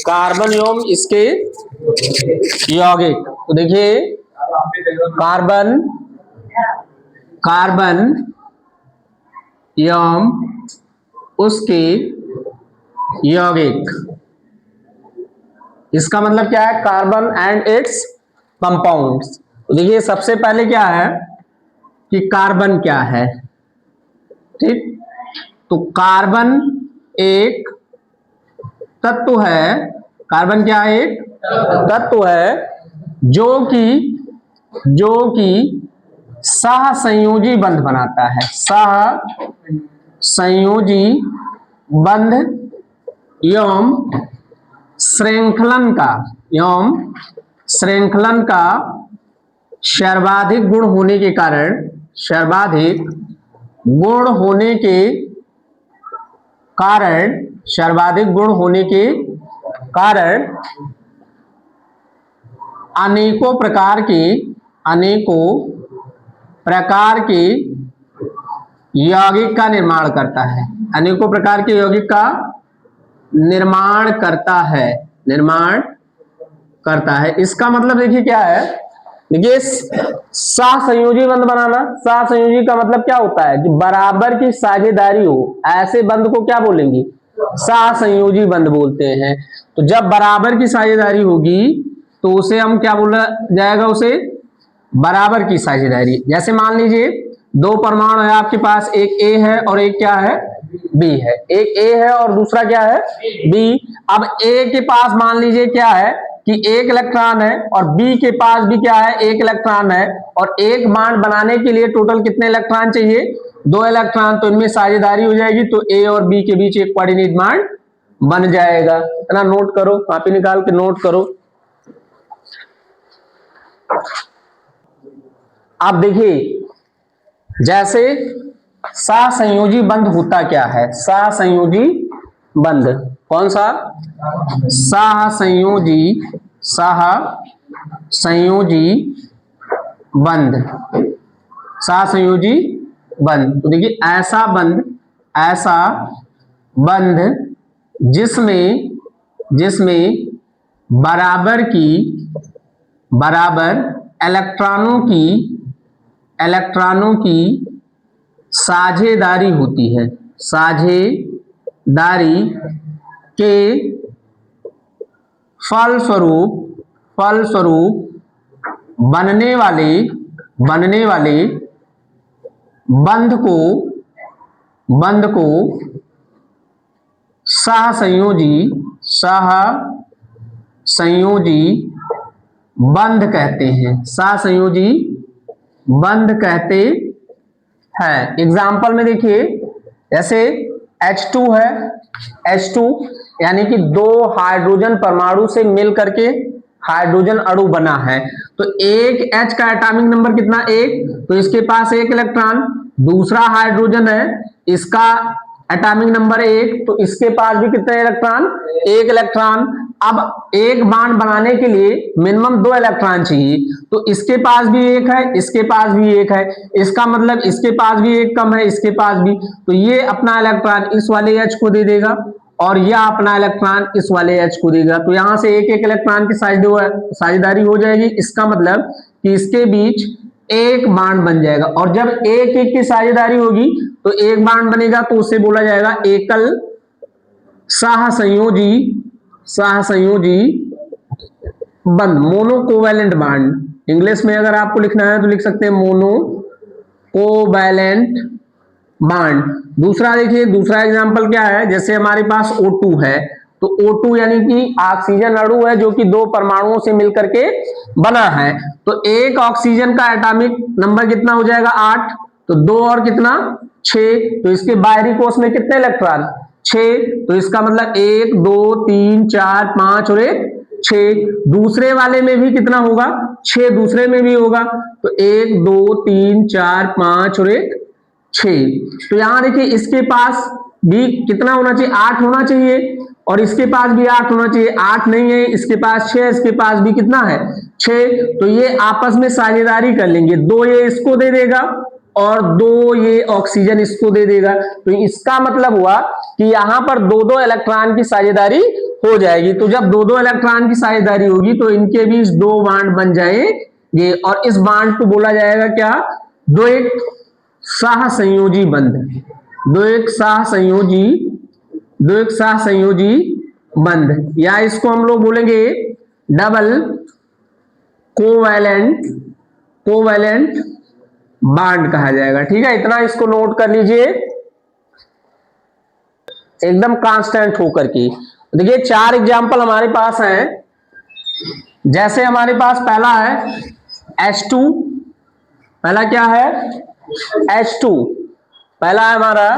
Carbon एवं इसके यौगिक। तो देखिए कार्बन एवं उसके यौगिक, इसका मतलब क्या है, कार्बन एंड इट्स कंपाउंड्स। तो देखिए सबसे पहले क्या है कि कार्बन क्या है, ठीक। तो कार्बन एक तत्व है, कार्बन क्या है, एक तत्व है जो कि सहसंयोजी बंध बनाता है, सहसंयोजी बंध एवं श्रृंखलन का सर्वाधिक गुण होने के कारण अनेकों प्रकार के यौगिक का निर्माण करता है, अनेकों प्रकार के यौगिक का निर्माण करता है। इसका मतलब देखिए क्या है, देखिए सहसंयोजी बंध बनाना, सहसंयोजी का मतलब क्या होता है कि बराबर की साझेदारी हो, ऐसे बंध को क्या बोलेंगे, सहसंयोजी बंध बोलते हैं। तो जब बराबर की साझेदारी होगी तो उसे हम क्या बोला जाएगा, उसे बराबर की साझेदारी। जैसे मान लीजिए दो परमाणु है आपके पास, एक ए है और एक क्या है, बी है। एक ए है और दूसरा क्या है, बी। अब ए के पास मान लीजिए क्या है कि एक इलेक्ट्रॉन है और बी के पास भी क्या है, एक इलेक्ट्रॉन है, और एक बॉन्ड बनाने के लिए टोटल कितने इलेक्ट्रॉन चाहिए, 2 इलेक्ट्रॉन। तो इनमें साझेदारी हो जाएगी, तो ए और बी के बीच एक कोऑर्डिनेट बॉन्ड बन जाएगा। इतना नोट करो, कॉपी निकाल के नोट करो। आप देखिए जैसे सहसंयोजी बंध होता क्या है, सहसंयोजी बंध कौन सा, सहसंयोजी बंध, सहसंयोजी बंध। तो देखिए ऐसा बंध जिसमें बराबर इलेक्ट्रॉनों की साझेदारी होती है, साझेदारी के फलस्वरूप बनने वाले बंध को सहसंयोजी बंध कहते हैं, सहसंयोजी बंध कहते हैं। एग्जाम्पल में देखिए जैसे H2 है, H2 यानी कि 2 हाइड्रोजन परमाणु से मिल करके हाइड्रोजन अणु बना है। तो एक H का एटॉमिक नंबर कितना, 1, तो इसके पास 1 इलेक्ट्रॉन। दूसरा हाइड्रोजन है, इसका एटॉमिक नंबर 1, तो इसके पास भी कितने इलेक्ट्रॉन, 1 इलेक्ट्रॉन। अब एक बॉन्ड बनाने के लिए मिनिमम 2 इलेक्ट्रॉन चाहिए, तो इसके पास भी 1 है, इसके पास भी 1 है, इसका मतलब इसके पास भी 1 कम है, इसके पास भी। तो ये अपना इलेक्ट्रॉन इस वाले H को दे देगा और यह अपना इलेक्ट्रॉन इस वाले H को देगा। तो यहां से एक इलेक्ट्रॉन की साझेदारी हो जाएगी। इसका मतलब कि इसके बीच एक बॉन्ड बन जाएगा, और जब एक की साझेदारी होगी तो एक बॉन्ड बनेगा, तो उसे बोला जाएगा एकल सहसंयोजी बंध, मोनोकोवैलेंट बॉन्ड। इंग्लिश में अगर आपको लिखना है तो लिख सकते हैं मोनोकोवैलेंट बॉन्ड। दूसरा देखिए, दूसरा एग्जांपल क्या है, जैसे हमारे पास O2 है, तो O2 यानी कि ऑक्सीजन अणु है जो कि 2 परमाणुओं से मिलकर के बना है। तो एक ऑक्सीजन का एटॉमिक नंबर कितना हो जाएगा, 8, तो 2 और कितना, 6, तो इसके बाहरी कोश में कितने इलेक्ट्रॉन, 6, तो इसका मतलब 1 2 3 4 5 और 1 6। दूसरे वाले में भी कितना होगा, 6 दूसरे में भी होगा, तो 1 2 3 4 5 और 1 6। तो यहां देखिए इसके पास भी कितना होना चाहिए, 8 होना चाहिए, और इसके पास भी 8 होना चाहिए। 8 नहीं है, इसके पास 6, इसके पास भी कितना है, 6। तो ये आपस में साझेदारी कर लेंगे, 2 ये इसको दे देगा और 2 ये ऑक्सीजन इसको दे देगा। तो इसका मतलब हुआ कि यहां पर 2-2 इलेक्ट्रॉन की साझेदारी हो जाएगी। तो जब 2-2 इलेक्ट्रॉन की साझेदारी होगी तो इनके बीच 2 बॉन्ड बन जाएंगे और इस बॉन्ड को बोला जाएगा क्या? द्वैत सहसंयोजी बंध। द्वैत सहसंयोजी बंध, या इसको हम लोग बोलेंगे डबल कोवैलेंट बॉन्ड कहा जाएगा। ठीक है, इतना इसको नोट कर लीजिए एकदम कांस्टेंट होकर के। देखिए 4 एग्जांपल हमारे पास हैं। जैसे हमारे पास पहला है H2, पहला क्या है? H2, पहला है हमारा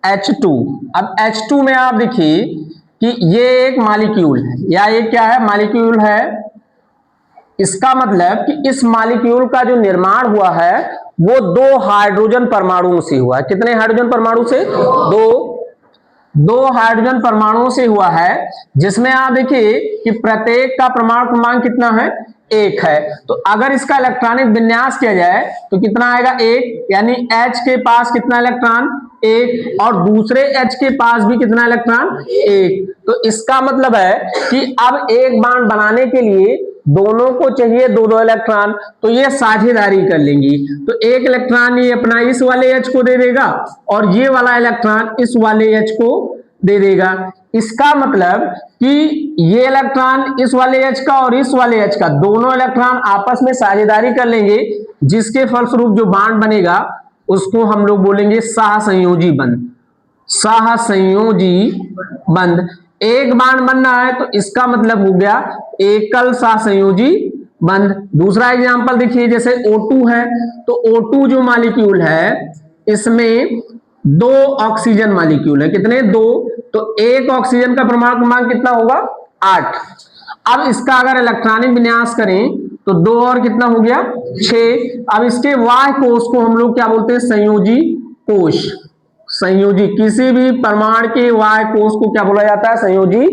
H2। अब H2 में आप देखिए कि ये एक मॉलिक्यूल है, या ये क्या है? मॉलिक्यूल है। इसका मतलब कि इस मॉलिक्यूल का जो निर्माण हुआ है वो 2 हाइड्रोजन परमाणुओं से हुआ है। कितने हाइड्रोजन परमाणु से? 2 हाइड्रोजन परमाणुओं से हुआ है, जिसमें आप देखिए कि प्रत्येक का परमाणु क्रमांक कितना है? 1 है। तो अगर इसका इलेक्ट्रॉनिक विन्यास किया जाए तो कितना आएगा? 1, यानी H के पास कितना इलेक्ट्रॉन? 1, और दूसरे H के पास भी कितना इलेक्ट्रॉन? 1। तो इसका मतलब है कि अब एक बॉन्ड बनाने के लिए दोनों को चाहिए 2-2 इलेक्ट्रॉन, तो ये साझेदारी कर लेंगी। तो एक इलेक्ट्रॉन ये अपना इस वाले H को दे देगा और ये वाला इलेक्ट्रॉन इस वाले H को दे देगा। इसका मतलब कि ये इलेक्ट्रॉन इस वाले H का और इस वाले H का, दोनों इलेक्ट्रॉन आपस में साझेदारी कर लेंगे, जिसके फलस्वरूप जो बॉन्ड बनेगा उसको हम लोग बोलेंगे सहसंयोजी बंध। सहसंयोजी बंध। एक बॉन्ड बनना है तो इसका मतलब हो गया एकल सहसंयोजी बंध। दूसरा एग्जांपल देखिए, जैसे O2 है, तो O2 जो मॉलिक्यूल है इसमें 2 ऑक्सीजन मॉलिक्यूल है। कितने? 2। तो एक ऑक्सीजन का परमाणु क्रमांक कितना होगा? 8। अब इसका अगर इलेक्ट्रॉनिक विन्यास करें तो 2 और कितना हो गया? 6। अब इसके वाह्य कोश को हम लोग क्या बोलते हैं? संयोजी कोश। संयोजी, किसी भी परमाणु के वाह्य कोश को क्या बोला जाता है? संयोजी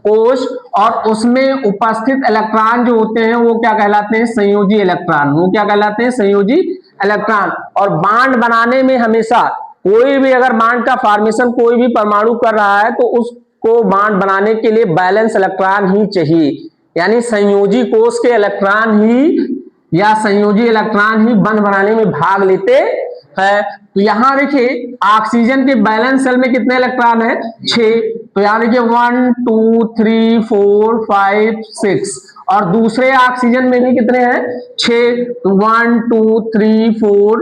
कोश। और उसमें उपस्थित इलेक्ट्रॉन जो होते हैं वो क्या कहलाते हैं? संयोजी इलेक्ट्रॉन। वो क्या कहलाते हैं? संयोजी इलेक्ट्रॉन। और बॉन्ड बनाने में हमेशा कोई भी अगर बॉन्ड का फॉर्मेशन कोई भी परमाणु कर रहा है तो उसको बॉन्ड बनाने के लिए बैलेंस इलेक्ट्रॉन ही चाहिए, यानी संयोजी कोश के इलेक्ट्रॉन ही या संयोजी इलेक्ट्रॉन ही बंध बनाने में भाग लेते है। तो यहां देखिए ऑक्सीजन के बैलेंस सेल में कितने इलेक्ट्रॉन है? 6। तो यहां देखिए 1 2 3 4 5 6, और दूसरे ऑक्सीजन में भी कितने हैं? 6। तो 1 2 3 4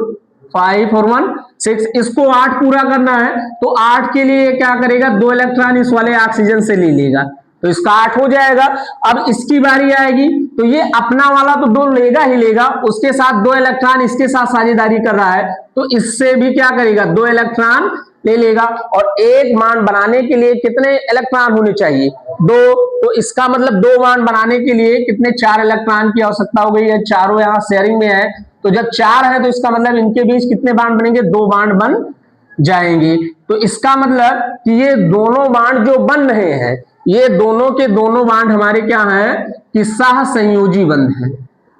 5 और 1 6, इसको 8 पूरा करना है तो 8 के लिए क्या करेगा? 2 इलेक्ट्रॉन इस वाले ऑक्सीजन से ले लेगा, तो इसका 8 हो जाएगा। अब इसकी बारी आएगी तो ये अपना वाला तो 2 लेगा ही लेगा, उसके साथ 2 इलेक्ट्रॉन इसके साथ साझेदारी कर रहा है तो इससे भी क्या करेगा? 2 इलेक्ट्रॉन ले लेगा। और एक बॉन्ड बनाने के लिए कितने इलेक्ट्रॉन होने चाहिए? 2। तो इसका मतलब 2 बॉन्ड बनाने के लिए कितने? 4 इलेक्ट्रॉन की आवश्यकता हो गई है। चारों यहाँ शेयरिंग में है, तो जब 4 है तो इसका मतलब इनके बीच कितने बॉन्ड बनेंगे? 2 बॉन्ड बन जाएंगे। तो इसका मतलब कि ये दोनों बॉन्ड जो बन रहे हैं ये दोनों के दोनों बॉन्ड हमारे क्या हैं? कि सहसंयोजी बंध है।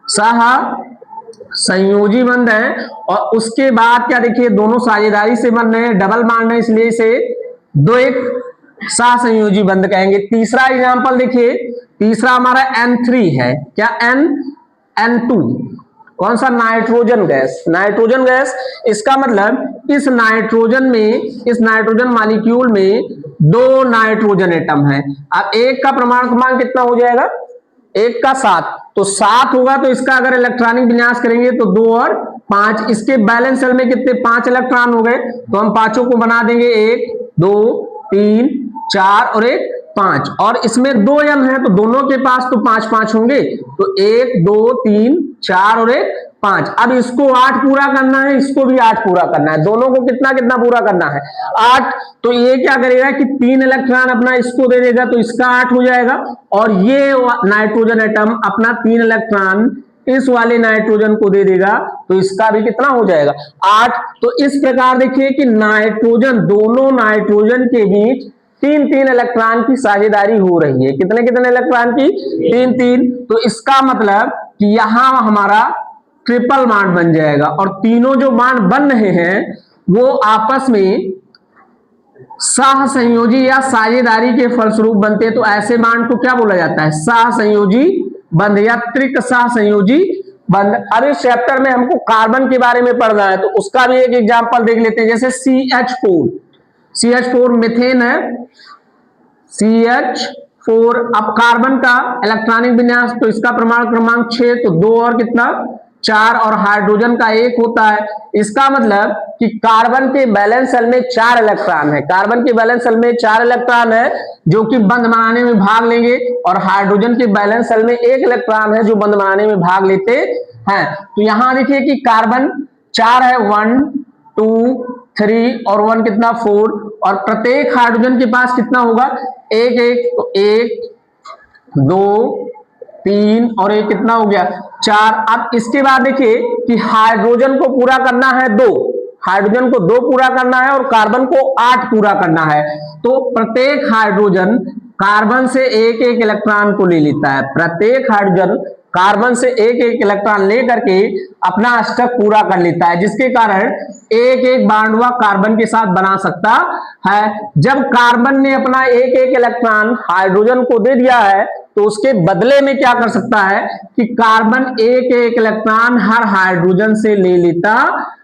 सहसंयोजी बंध है। और उसके बाद क्या देखिए, दोनों साझेदारी से बन रहे हैं, डबल बॉन्ड है, इसलिए इसे द्वैत सहसंयोजी बंध कहेंगे। तीसरा एग्जांपल देखिए, तीसरा हमारा N3 है। क्या? N2। कौन सा? Nitrogen gas. नाइट्रोजन गैस, इसका मतलब इस नाइट्रोजन मॉलिक्यूल में 2 नाइट्रोजन एटम है। अब एक का परमाणु क्रमांक कितना हो जाएगा? 1 का 7, तो 7 होगा। तो इसका अगर इलेक्ट्रॉनिक विन्यास करेंगे तो 2 और 5, इसके बैलेंस सेल में कितने? 5 इलेक्ट्रॉन हो गए, तो हम पांचों को बना देंगे 1 2 3 4 और 1 5, और इसमें 2 m है तो दोनों के पास तो 5-5 होंगे, तो 1 2 3 4 और 1 5। अब इसको 8 पूरा करना है, इसको भी 8 पूरा करना है, दोनों को कितना कितना पूरा करना है? 8। तो ये क्या करेगा कि 3 इलेक्ट्रॉन अपना इसको दे देगा तो इसका 8 हो जाएगा, और ये नाइट्रोजन एटम अपना 3 इलेक्ट्रॉन इस वाले नाइट्रोजन को दे देगा तो इसका भी कितना हो जाएगा? 8। तो इस प्रकार देखिए कि नाइट्रोजन, दोनों नाइट्रोजन के बीच 3-3 इलेक्ट्रॉन की साझेदारी हो रही है। कितने कितने इलेक्ट्रॉन की? 3-3। तो इसका मतलब कि यहां हमारा ट्रिपल बॉन्ड बन जाएगा, और तीनों जो बॉन्ड बन रहे हैं वो आपस में सह संयोजी या साझेदारी के फलस्वरूप बनते हैं। तो ऐसे बॉन्ड को क्या बोला जाता है? सह संयोजी बंध या त्रिक सह संयोजी बंध। अब इस चैप्टर में हमको कार्बन के बारे में पढ़ना है, तो उसका भी एक एग्जांपल देख लेते हैं। जैसे CH4 मीथेन है, CH4। अब कार्बन का इलेक्ट्रॉनिक विन्यास, तो इसका परमाणु क्रमांक 6, तो 2 और कितना 4, और हाइड्रोजन का 1 होता है। इसका मतलब कि कार्बन के वैलेंस शेल में 4 इलेक्ट्रॉन है, कार्बन के वैलेंस शेल में 4 इलेक्ट्रॉन है जो कि बंध बनाने में भाग लेंगे, और हाइड्रोजन के वैलेंस शेल में 1 इलेक्ट्रॉन है जो बंध बनाने में भाग लेते हैं। तो यहां देखिए कि कार्बन 4 है, 1 2 3 और 1 कितना 4, और प्रत्येक हाइड्रोजन के पास कितना होगा? 1 1, तो 1 2 3 और 1 कितना हो गया 4। अब इसके बाद देखिए कि हाइड्रोजन को पूरा करना है 2, हाइड्रोजन को 2 पूरा करना है और कार्बन को 8 पूरा करना है। तो प्रत्येक हाइड्रोजन कार्बन से 1 1 इलेक्ट्रॉन को ले लेता है, प्रत्येक हाइड्रोजन कार्बन से 1 1 इलेक्ट्रॉन लेकर के अपना अष्टक पूरा कर लेता है, जिसके कारण 1 1 बॉन्ड वह कार्बन के साथ बना सकता है। जब कार्बन ने अपना 1 1 इलेक्ट्रॉन हाइड्रोजन को दे दिया है, तो उसके बदले में क्या कर सकता है कि कार्बन 1 1 इलेक्ट्रॉन हर हाइड्रोजन से ले लेता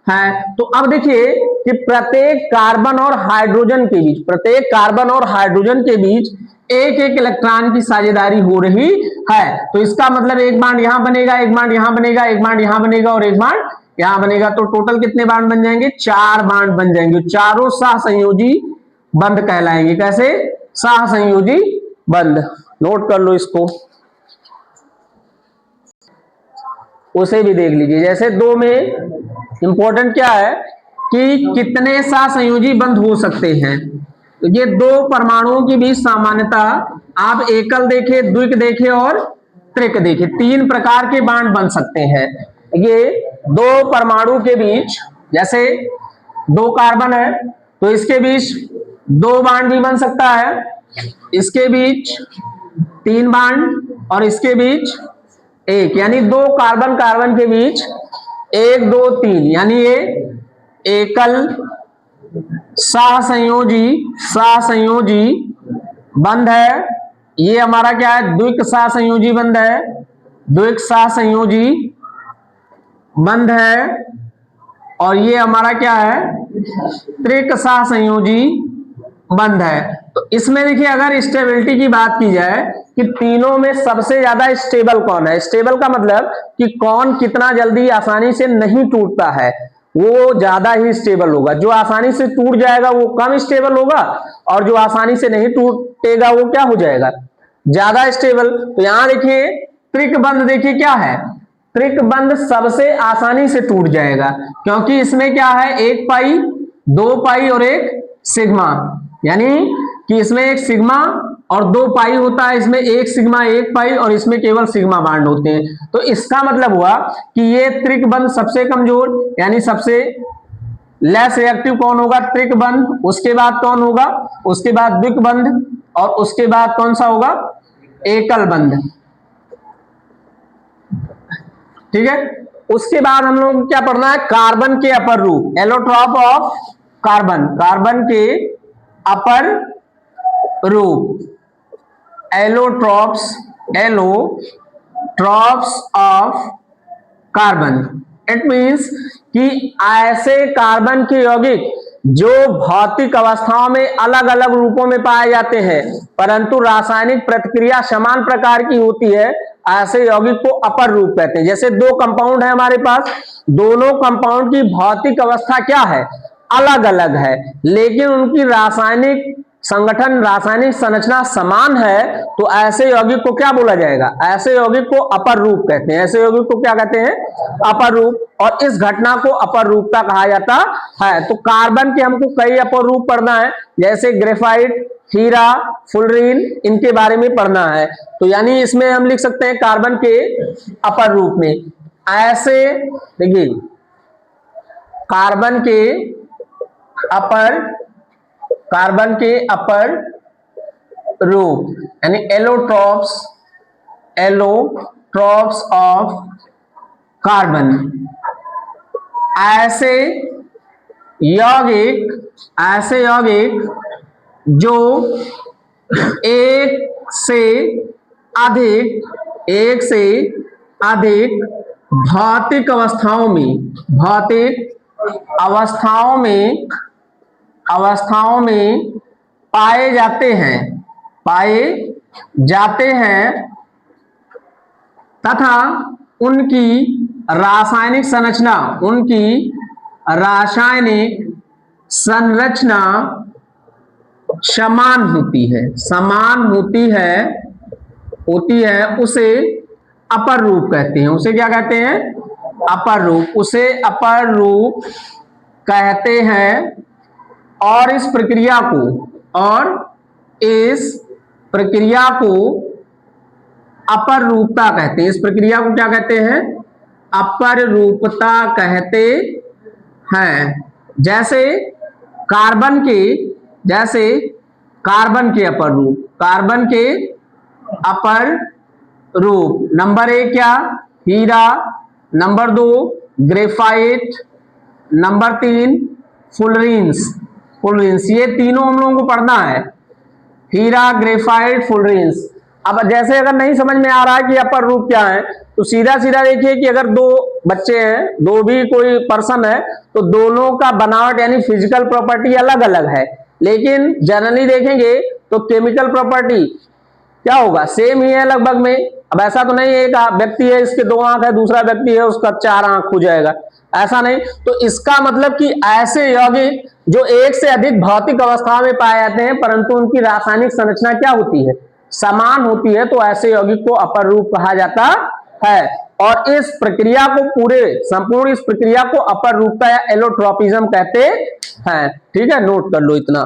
है। तो अब देखिए कि प्रत्येक कार्बन और हाइड्रोजन के बीच, प्रत्येक कार्बन और हाइड्रोजन के बीच 1 1 इलेक्ट्रॉन की साझेदारी हो रही है। तो इसका मतलब एक बॉन्ड यहां बनेगा, एक बॉन्ड यहां बनेगा, एक बॉन्ड यहां बनेगा और एक बॉन्ड यहां बनेगा। तो टोटल कितने बॉन्ड बन जाएंगे? 4 बॉन्ड बन जाएंगे। चारों सहसंयोजी बंध कहलाएंगे। कैसे? सहसंयोजी बंध। नोट कर लो इसको, उसे भी देख लीजिए। जैसे 2 में इंपॉर्टेंट क्या है कि कितने सहसंयोजी बंध हो सकते हैं। तो ये 2 परमाणुओं के बीच सामान्यता आप एकल देखे, द्विक देखे और त्रिक देखे, 3 प्रकार के बॉन्ड बन सकते हैं। ये 2 परमाणु के बीच, जैसे 2 कार्बन है तो इसके बीच 2 बॉन्ड भी बन सकता है, इसके बीच 3 बॉन्ड और इसके बीच 1, यानी 2 कार्बन कार्बन के बीच 1 2 3, यानी ये एकल सहसंयोजी बंध है। ये हमारा क्या है? द्विक सहसंयोजी बंध है, द्विक सहसंयोजी बंध है। और ये हमारा क्या है? त्रिक सहसंयोजी बंध है। तो इसमें देखिए अगर स्टेबिलिटी की बात की जाए कि तीनों में सबसे ज्यादा स्टेबल कौन है? स्टेबल का मतलब कि कौन कितना जल्दी आसानी से नहीं टूटता है, वो ज्यादा ही स्टेबल होगा। जो आसानी से टूट जाएगा वो कम स्टेबल होगा, और जो आसानी से नहीं टूटेगा वो क्या हो जाएगा? ज्यादा स्टेबल। तो यहां देखिए त्रिक बंध, देखिए क्या है? त्रिक बंध सबसे आसानी से टूट जाएगा, क्योंकि इसमें क्या है? 1 पाई 2 पाई और 1 सिग्मा, यानी कि इसमें 1 सिग्मा और 2 पाई होता है, इसमें 1 सिग्मा 1 पाई और इसमें केवल सिग्मा बॉन्ड होते हैं। तो इसका मतलब हुआ कि ये त्रिक बंध सबसे कमजोर, यानी सबसे लेस रिएक्टिव कौन होगा? त्रिक बंध। उसके बाद कौन होगा? उसके बाद द्विक बंध, और उसके बाद कौन सा होगा? एकल बंध। ठीक है। उसके बाद हम लोग क्या पढ़ना है? कार्बन के अपर रूप, एलोट्रॉप ऑफ कार्बन, कार्बन के अपर रूप, allotropes of carbon. It means कि ऐसे कार्बन के यौगिक जो भौतिक अवस्थाओं में अलग अलग रूपों में पाए जाते हैं, परंतु रासायनिक प्रतिक्रिया समान प्रकार की होती है, ऐसे यौगिक को अपर रूप कहते हैं। जैसे 2 कंपाउंड है हमारे पास, दोनों कंपाउंड की भौतिक अवस्था क्या है? अलग अलग है, लेकिन उनकी रासायनिक संगठन, रासायनिक संरचना समान है, तो ऐसे यौगिक को क्या बोला जाएगा? ऐसे यौगिक को अपर रूप कहते हैं। ऐसे यौगिक को क्या कहते हैं? अपर रूप। और इस घटना को अपर रूपता कहा जाता है। तो कार्बन के हमको कई अपर रूप पढ़ना है, जैसे ग्रेफाइट, हीरा, फुलरीन, इनके बारे में पढ़ना है। तो यानी इसमें हम लिख सकते हैं कार्बन के अपर रूप में ऐसे, देखिए कार्बन के अपर रूप, यानी एलोट्रॉप्स ऑफ कार्बन। ऐसे यौगिक जो एक से अधिक भौतिक अवस्थाओं में पाए जाते हैं तथा उनकी रासायनिक संरचना समान होती है, उसे अपर रूप कहते हैं। उसे क्या कहते हैं? अपर रूप। उसे अपर रूप कहते हैं। और इस प्रक्रिया को अपर रूपता कहते हैं। इस प्रक्रिया को क्या कहते हैं? अपर रूपता कहते हैं। जैसे कार्बन के अपर रूप नंबर 1 क्या? हीरा। Number 2 graphite. Number 3 fullerenes. ये तीनों हम लोगों को पढ़ना है, हीरा, ग्रेफाइट, फुलरेंस। अब जैसे अगर नहीं समझ में आ रहा है कि अपर रूप क्या है, तो सीधा देखिए कि अगर दो बच्चे हैं, दो भी कोई पर्सन है, तो दोनों का बनावट यानी फिजिकल प्रॉपर्टी अलग अलग है, लेकिन जनरली देखेंगे तो केमिकल प्रॉपर्टी क्या होगा? सेम ही है लगभग में। अब ऐसा तो नहीं है एक व्यक्ति है इसके 2 आंख है, दूसरा व्यक्ति है उसका 4 आंख हो जाएगा, ऐसा नहीं। तो इसका मतलब कि ऐसे यौगिक जो एक से अधिक भौतिक अवस्था में पाए जाते हैं परंतु उनकी रासायनिक संरचना क्या होती है? समान होती है, तो ऐसे यौगिक को अपर रूप कहा जाता है। और इस प्रक्रिया को संपूर्ण इस प्रक्रिया को अपर रूपता या एलोट्रोपिज्म कहते हैं। ठीक है, नोट कर लो इतना।